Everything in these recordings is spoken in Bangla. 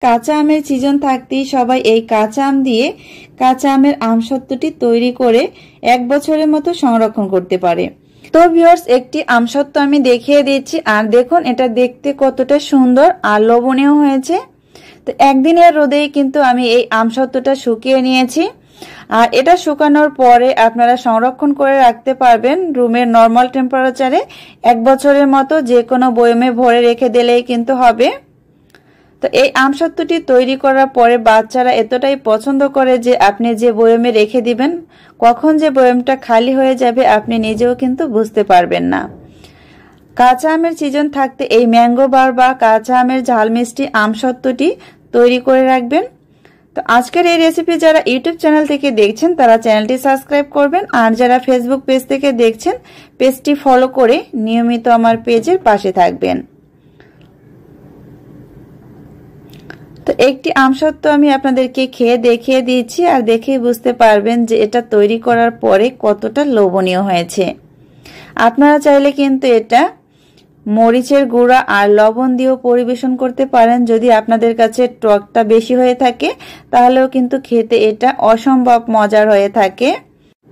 কাঁচা আমের সিজন থাকতেই সবাই এই কাঁচা আম দিয়ে কাঁচা আমের আমসত্ত্বটি তৈরি করে 1 বছরের মতো সংরক্ষণ করতে পারে। তো ভিউয়ার্স, একটি আমসত্ত্ব আমি দেখিয়ে দিচ্ছি, আর দেখুন এটা দেখতে কতটা সুন্দর আর লোভনীয় হয়েছে। তো একদিনের রোদেই কিন্তু আমি এই আমসত্ত্বটা শুকিয়ে নিয়েছি, আর এটা শুকানোর পরে আপনারা সংরক্ষণ করে রাখতে পারবেন রুমের নর্মাল টেম্পারেচারে 1 বছরের মতো। যে কোনো বয়মে ভরে রেখে দিলেই কিন্তু হবে। তো এই আমসত্ত্বটি তৈরি করার পরে বাচ্চারা এতটাই পছন্দ করে যে আপনি যে বয়মে রেখে দিবেন, কখন যে বয়মটা খালি হয়ে যাবে আপনি নিজেও কিন্তু বুঝতে পারবেন না। কাঁচা আমের সিজন থাকতে এই ম্যাঙ্গো বার বা কাঁচা আমের ঝাল মিষ্টি আমসত্ত্বটি তৈরি করে রাখবেন। তো আজকের এই রেসিপি যারা ইউটিউব চ্যানেল থেকে দেখছেন তারা চ্যানেলটি সাবস্ক্রাইব করবেন, আর যারা ফেসবুক পেজ থেকে দেখছেন পেজটি ফলো করে নিয়মিত আমার পেজের পাশে থাকবেন। তো একটি আমসত্ত্ব আমি আপনাদেরকে খেয়ে দেখিয়ে দিয়েছি, আর দেখেই বুঝতে পারবেন যে এটা তৈরি করার পরে কতটা লোভনীয় হয়েছে। আপনারা চাইলে কিন্তু এটা মরিচের গুঁড়া আর লবণ দিয়েও পরিবেশন করতে পারেন। যদি আপনাদের কাছে টকটা বেশি হয়ে থাকে তাহলেও কিন্তু খেতে এটা অসম্ভব মজার হয়ে থাকে।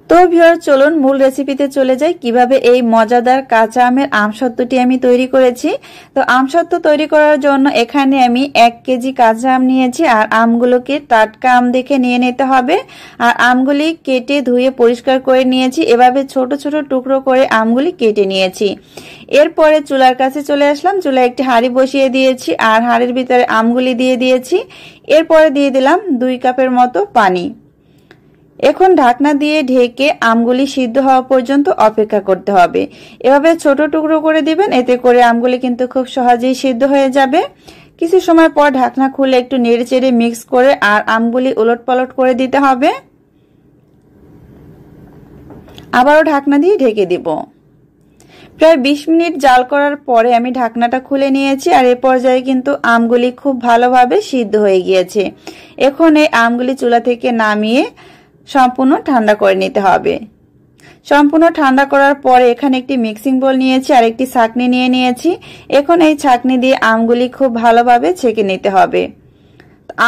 তো ভিউয়ার, চলুন মূল রেসিপিতে চলে যাই কিভাবে এই মজাদার কাঁচা আমের আমসত্ত্বটি আমি তৈরি করেছি। তো আমসত্ত্ব তৈরি করার জন্য এখানে আমি 1 কেজি কাঁচা আম নিয়েছি, আর আমগুলোকে টাটকা আম দেখে নিয়ে নিতে হবে। আর আমগুলি কেটে ধুয়ে পরিষ্কার করে নিয়েছি, এভাবে ছোট ছোট টুকরো করে আমগুলি কেটে নিয়েছি। এরপরে চুলার কাছে চলে আসলাম, চুলায় একটি হাঁড়ি বসিয়ে দিয়েছি, আর হাঁড়ির ভিতরে আমগুলি দিয়ে দিয়েছি। এরপরে দিয়ে দিলাম 2 কাপের মতো পানি। এখন ঢাকনা দিয়ে ঢেকে আমগুলি সিদ্ধ হওয়া পর্যন্ত অপেক্ষা করতে হবে। এভাবে ছোট টুকরো করে দিবেন, এতে করে আমগুলি কিন্তু খুব সহজেই সিদ্ধ হয়ে যাবে। কিছু সময় পর ঢাকনা খুলে একটু নেড়েচেড়ে মিক্স করে আর আমগুলি উলটপালট করে দিতে হবে। আবারও ঢাকনা দিয়ে ঢেকে দিব। প্রায় 20 মিনিট জাল করার পরে আমি ঢাকনাটা খুলে নিয়েছি, আর এই পর্যায়ে কিন্তু আমগুলি খুব ভালোভাবে সিদ্ধ হয়ে গিয়েছে। এখন এই আমগুলি চুলা থেকে নামিয়ে সম্পূর্ণ ঠান্ডা করে নিতে হবে। সম্পূর্ণ ঠান্ডা করার পরে এখানে একটি মিক্সিং বোল নিয়েছি আর একটি ছাঁকনি নিয়ে নিয়েছি। এখন এই ছাঁকনি দিয়ে আমগুলি খুব ভালোভাবে ছেঁকে নিতে হবে।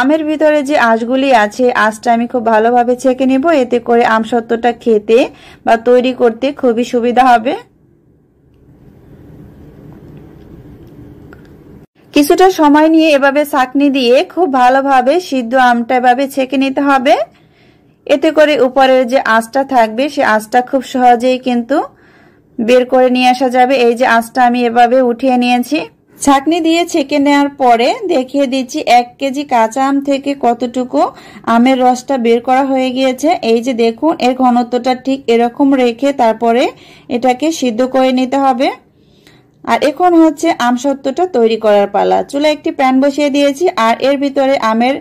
আমের ভিতরে যে আঁশগুলি আছে, আঁশটা আমি খুব ভালোভাবে ছেঁকে নিব, এতে করে আমসত্ত্বটা খেতে বা তৈরি করতে খুবই সুবিধা হবে। কিছুটা সময় নিয়ে এভাবে ছাঁকনি দিয়ে খুব ভালোভাবে সিদ্ধ আমটা এভাবে ছেঁকে নিতে হবে। এতে করে উপরের যে আঁশটা থাকবে সে আঁশটা খুব সহজেই কিন্তু বের করে নিয়ে আসা যাবে। এই যে আঁশটা আমি এভাবে উঠিয়ে নিয়েছি। ছাঁকনি দিয়ে ছেঁকে নেওয়ার পরে দেখিয়ে দিচ্ছি 1 কেজি কাঁচা আম থেকে কতটুকু আমের রসটা বের করা হয়ে গিয়েছে। এই যে দেখুন, এর ঘনত্বটা ঠিক এরকম রেখে তারপরে এটাকে সিদ্ধ করে নিতে হবে। আর এখন হচ্ছে আমসত্ত্বটা তৈরি করার পালা। চুলায় একটি প্যান বসিয়ে দিয়েছি, আর এর ভিতরে আমের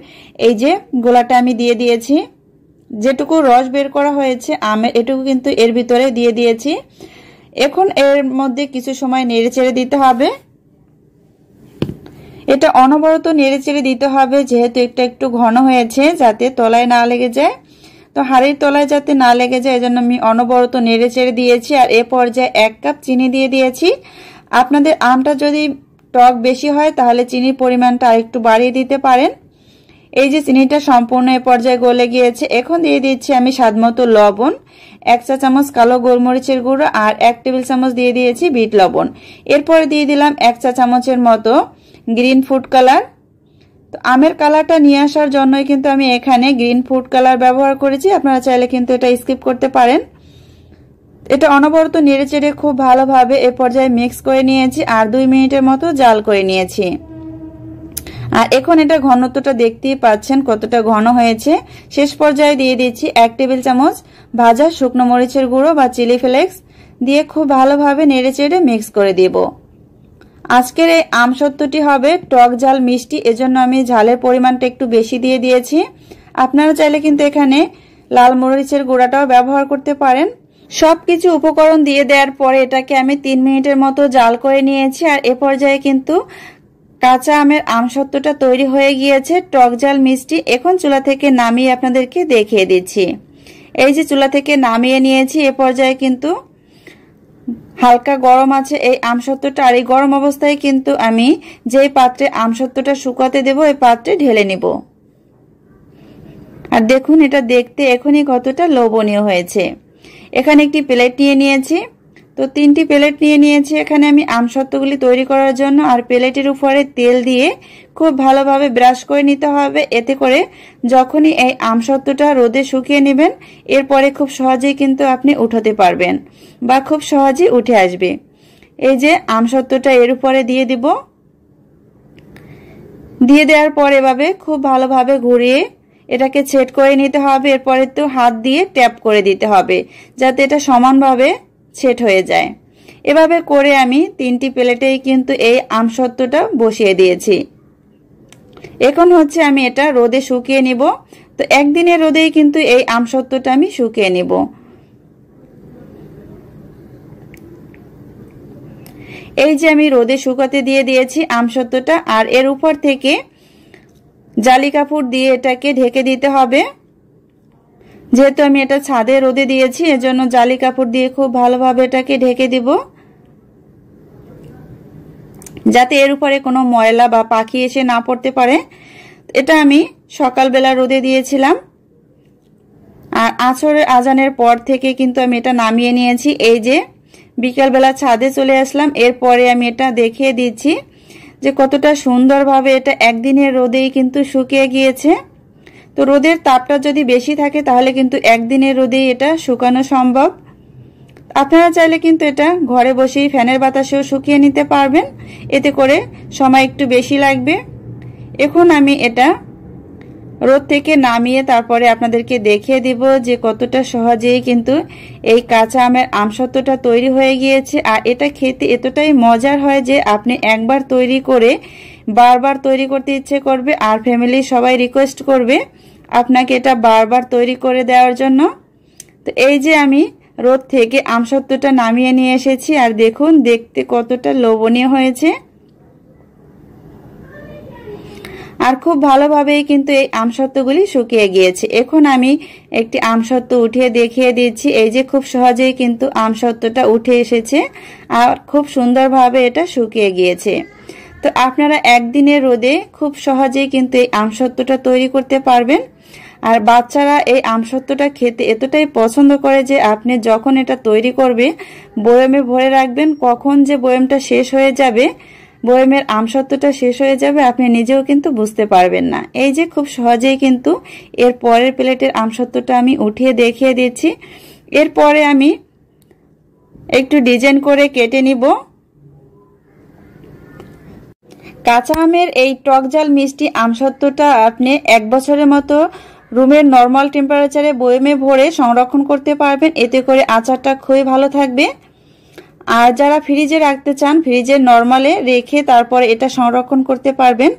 এই যে গোলাটা আমি দিয়ে দিয়েছি। যেটুকু রস বের করা হয়েছে আমের, এটুকু কিন্তু এর ভিতরে দিয়ে দিয়েছি। এখন এর মধ্যে কিছু সময় নেড়েচেড়ে দিতে হবে। এটা অনবরত নেড়েচেড়ে দিতে হবে, যেহেতু এটা একটু ঘন হয়েছে, যাতে তলায় না লেগে যায়। তো হাঁড়ির তলায় যাতে না লেগে যায় এজন্য আমি অনবরত নেড়েচেড়ে দিয়েছি। আর এ পর্যায়ে 1 কাপ চিনি দিয়ে দিয়েছি। আপনাদের আমটা যদি টক বেশি হয় তাহলে চিনির পরিমাণটা আরেকটু বাড়িয়ে দিতে পারেন। এই যে চিনিটা সম্পূর্ণ এ পর্যায়ে গলে গিয়েছে। এখন দিয়ে দিচ্ছি আমি স্বাদমতো লবণ, 1 চা চামচ কালো গোলমরিচের গুঁড়ো, আর 1 টেবিল চামচ দিয়ে দিয়েছি বিট লবণ। এরপরে দিয়ে দিলাম 1 চা চামচের মতো গ্রিন ফুড কালার। তো আমের কালারটা নিয়ে আসার জন্যই কিন্তু আমি এখানে গ্রিন ফুড কালার ব্যবহার করেছি, আপনারা চাইলে কিন্তু এটা স্কিপ করতে পারেন। এটা অনবরত নেড়েচেড়ে খুব ভালোভাবে এ পর্যায়ে মিক্স করে নিয়েছি, আর 2 মিনিটের মতো জাল করে নিয়েছি। আর এখন এটা ঘনত্বটা দেখতেই পাচ্ছেন কতটা ঘন হয়েছে। শেষ পর্যায়ে দিয়ে দিচ্ছি 1 টেবিল চামচ ভাজা শুকনো মরিচের গুঁড়ো বা চিলি ফ্লেক্স দিয়ে খুব ভালোভাবে নেড়েচেড়ে মিক্স করে দিব। আজকের এই আমসত্ত্বটি হবে টক ঝাল মিষ্টি, এজন্য আমি ঝালের পরিমাণটা একটু বেশি দিয়ে দিয়েছি। আপনারা চাইলে কিন্তু এখানে লাল মরিচের গুঁড়াটাও ব্যবহার করতে পারেন। সবকিছু উপকরণ দিয়ে দেওয়ার পরে এটাকে আমি 3 মিনিটের মতো জাল করে নিয়েছি। আর এ পর্যায়ে কিন্তু কাঁচা আমের আমসত্ত্বটা তৈরি হয়ে গিয়েছে টক ঝাল মিষ্টি। এখন চুলা থেকে নামিয়ে আপনাদেরকে দেখিয়ে দিচ্ছি। এই যে চুলা থেকে নামিয়ে নিয়েছি, এ পর্যায়ে কিন্তু হালকা গরম আছে এই আমসত্ত্বটা, আর এই গরম অবস্থায় কিন্তু আমি যেই পাত্রে আমসত্ত্বটা শুকাতে দেব এই পাত্রে ঢেলে নিব। আর দেখুন এটা দেখতে এখনই কতটা লোভনীয় হয়েছে। এখানে একটি প্লেট নিয়ে নিয়েছি, তো 3টি প্লেট নিয়ে নিয়েছি এখানে আমি আমসত্ত্বগুলি তৈরি করার জন্য। আর প্লেটের উপরে তেল দিয়ে খুব ভালোভাবে ব্রাশ করে নিতে হবে, এতে করে যখনই এই আমসত্ত্বটা রোদে শুকিয়ে নেবেন এরপরে খুব সহজেই কিন্তু আপনি উঠাতে পারবেন বা খুব সহজেই উঠে আসবে। এই যে আমসত্ত্বটা এর উপরে দিয়ে দিব, দিয়ে দেওয়ার পর এভাবে খুব ভালোভাবে ঘুরিয়ে এটাকে সেট করে নিতে হবে। এরপরে তো হাত দিয়ে ট্যাপ করে দিতে হবে যাতে এটা সমানভাবে সেট হয়ে যায়। এভাবে করে আমি 3টি প্লেটেই কিন্তু এই আমসত্ত্বটা বসিয়ে দিয়েছি। এখন হচ্ছে আমি এটা রোদে শুকিয়ে নিব। তো একদিনের রোদেই কিন্তু এই আমসত্ত্বটা আমি শুকিয়ে নিব। এই যে আমি রোদে শুকাতে দিয়ে দিয়েছি আমসত্ত্বটা, আর এর উপর থেকে জালি কাপড় দিয়ে এটাকে ঢেকে দিতে হবে। যেহেতু আমি এটা ছাদে রোদে দিয়েছি এজন্য জালি কাপড় দিয়ে খুব ভালোভাবে এটাকে ঢেকে দিব, যাতে এর উপরে কোনো ময়লা বা পাখি এসে না পড়তে পারে। এটা আমি সকালবেলা রোদে দিয়েছিলাম, আর আসরের আজানের পর থেকে কিন্তু আমি এটা নামিয়ে নিয়েছি। এই যে বিকালবেলা ছাদে চলে আসলাম, এরপরে আমি এটা দেখিয়ে দিচ্ছি যে কতটা সুন্দরভাবে এটা একদিনের রোদেই কিন্তু শুকিয়ে গিয়েছে। তো রোদের তাপটা যদি বেশি থাকে তাহলে কিন্তু একদিনের রোদেই এটা শুকানো সম্ভব। আপনারা চাইলে কিন্তু এটা ঘরে বসেই ফ্যানের বাতাসেও শুকিয়ে নিতে পারবেন, এতে করে সময় একটু বেশি লাগবে। এখন আমি এটা রোদ থেকে নামিয়ে তারপরে আপনাদেরকে দেখিয়ে দিব যে কতটা সহজেই কিন্তু এই কাঁচা আমের আমসত্ত্বটা তৈরি হয়ে গিয়েছে। আর এটা খেতে এতটাই মজার হয় যে আপনি একবার তৈরি করে বারবার তৈরি করতে ইচ্ছে করবে, আর ফ্যামিলির সবাই রিকোয়েস্ট করবে আপনাকে এটা বারবার তৈরি করে দেওয়ার জন্য। তো এই যে আমি রোদ থেকে আমসত্ত্বটা নামিয়ে নিয়ে এসেছি, আর দেখুন দেখতে কতটা লোভনীয় হয়েছে। আর খুব ভালোভাবেই কিন্তু এই আমসত্ত্বগুলি শুকিয়ে গিয়েছে। এখন আমি একটি আমসত্ত্ব উঠিয়ে দেখিয়ে দিচ্ছি। এই যে খুব সহজেই কিন্তু আমসত্ত্বটা উঠে এসেছে আর খুব সুন্দরভাবে এটা শুকিয়ে গিয়েছে। তো আপনারা একদিনের রোদে খুব সহজেই কিন্তু এই আমসত্ত্বটা তৈরি করতে পারবেন। আর বাচ্চারা এই আমসত্ত্বটা খেতে এতটাই পছন্দ করে যে আপনি যখন এটা তৈরি করবে বয়মে ভরে রাখবেন, কখন যে বয়মটা শেষ হয়ে যাবে, বয়মের আমসত্ত্বটা শেষ হয়ে যাবে আপনি নিজেও কিন্তু বুঝতে পারবেন না। এই যে খুব সহজেই কিন্তু এর পরের প্লেটের আমসত্ত্বটা আমি উঠিয়ে দেখিয়ে দিচ্ছি। এরপরে আমি একটু ডিজাইন করে কেটে নিব। কাঁচা আমের এই টকঝাল মিষ্টি আমসত্ত্বটা আপনি 1 বছরের মতো রুমের নর্মাল টেম্পারেচারে বয়মে ভরে সংরক্ষণ করতে পারবেন, এতে করে আচারটা খুবই ভালো থাকবে। আর যারা ফ্রিজে রাখতে চান ফ্রিজে নরমালে রেখে তারপরে এটা সংরক্ষণ করতে পারবেন,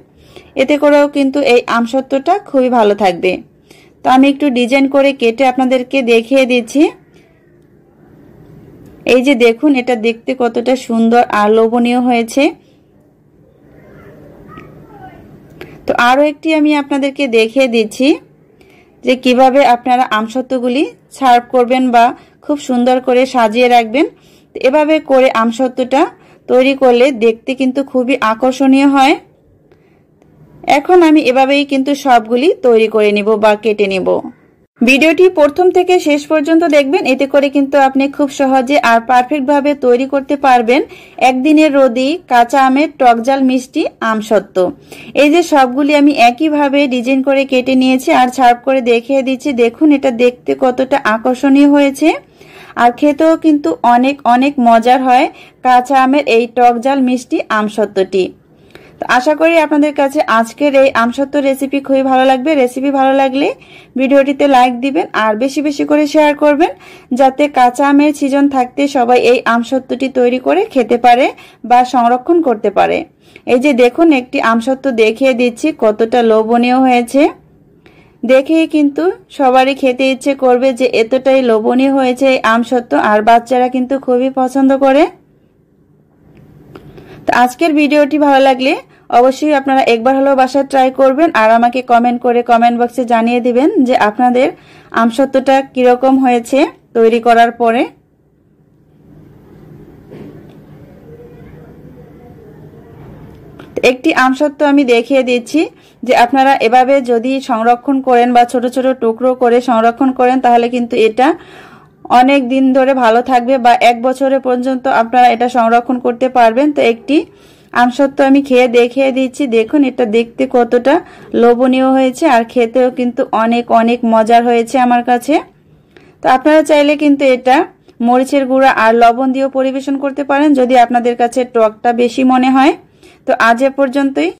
এতে করেও কিন্তু এই আমসত্ত্বটা খুবই ভালো থাকবে। তো আমি একটু ডিজাইন করে কেটে আপনাদেরকে দেখিয়ে দিচ্ছি। এই যে দেখুন এটা দেখতে কতটা সুন্দর আর লোভনীয় হয়েছে। তো আরও একটি আমি আপনাদেরকে দেখিয়ে দিচ্ছি যে কিভাবে আপনারা আমসত্ত্বগুলি সার্ভ করবেন বা খুব সুন্দর করে সাজিয়ে রাখবেন। এভাবে করে আমসত্ত্বটা তৈরি করলে দেখতে কিন্তু খুবই আকর্ষণীয় হয়। এখন আমি এভাবেই কিন্তু সবগুলি তৈরি করে নিব বা কেটে নিব। ভিডিওটি প্রথম থেকে শেষ পর্যন্ত দেখবেন, এতে করে কিন্তু আপনি খুব সহজে আর পারফেক্ট ভাবে তৈরি করতে পারবেন একদিনের রোদেই কাঁচা আমের টকঝাল মিষ্টি আমসত্ত্ব। এই যে সবগুলি আমি একইভাবে ডিজাইন করে কেটে নিয়েছি আর সার্ভ করে দেখিয়ে দিচ্ছি। দেখুন এটা দেখতে কতটা আকর্ষণীয় হয়েছে আর খেতেও কিন্তু অনেক অনেক মজার হয় কাঁচা আমের এই টকঝাল মিষ্টি আমসত্ত্বটি। তো আশা করি আপনাদের কাছে আজকের এই আমসত্ত্ব রেসিপি খুবই ভালো লাগবে। রেসিপি ভালো লাগলে ভিডিওটিতে লাইক দিবেন আর বেশি বেশি করে শেয়ার করবেন, যাতে কাঁচা আমের সিজন থাকতে সবাই এই আমসত্ত্বটি তৈরি করে খেতে পারে বা সংরক্ষণ করতে পারে। এই যে দেখুন একটি আমসত্ত্ব দেখিয়ে দিচ্ছি কতটা লোভনীয় হয়েছে। দেখেই কিন্তু সবারই খেতে ইচ্ছে করবে যে এতটাই লোভনীয় হয়েছে এই আমসত্ত্ব, আর বাচ্চারা কিন্তু খুবই পছন্দ করে। তো আজকের ভিডিওটি ভালো লাগলে অবশ্যই আপনারা একবার হলেও বাসায় ট্রাই করবেন আর আমাকে কমেন্ট করে কমেন্ট বক্সে জানিয়ে দিবেন যে আপনাদের আমসত্ত্বটা কিরকম হয়েছে তৈরি করার পরে। একটি আমসত্ত্ব আমি দেখিয়ে দিচ্ছি যে আপনারা এভাবে যদি সংরক্ষণ করেন বা ছোট ছোট টুকরো করে সংরক্ষণ করেন তাহলে কিন্তু এটা অনেক দিন ধরে ভালো থাকবে বা 1 বছরের পর্যন্ত আপনারা এটা সংরক্ষণ করতে পারবেন। তো একটি আমসত্ত্ব আমি খেয়ে দেখিয়ে দিচ্ছি। দেখুন এটা দেখতে কতটা লোভনীয় হয়েছে আর খেতেও কিন্তু অনেক অনেক মজার হয়েছে আমার কাছে। তো আপনারা চাইলে কিন্তু এটা মরিচের গুঁড়া আর লবণ দিয়েও পরিবেশন করতে পারেন যদি আপনাদের কাছে টকটা বেশি মনে হয়। তো আজ এ পর্যন্তই।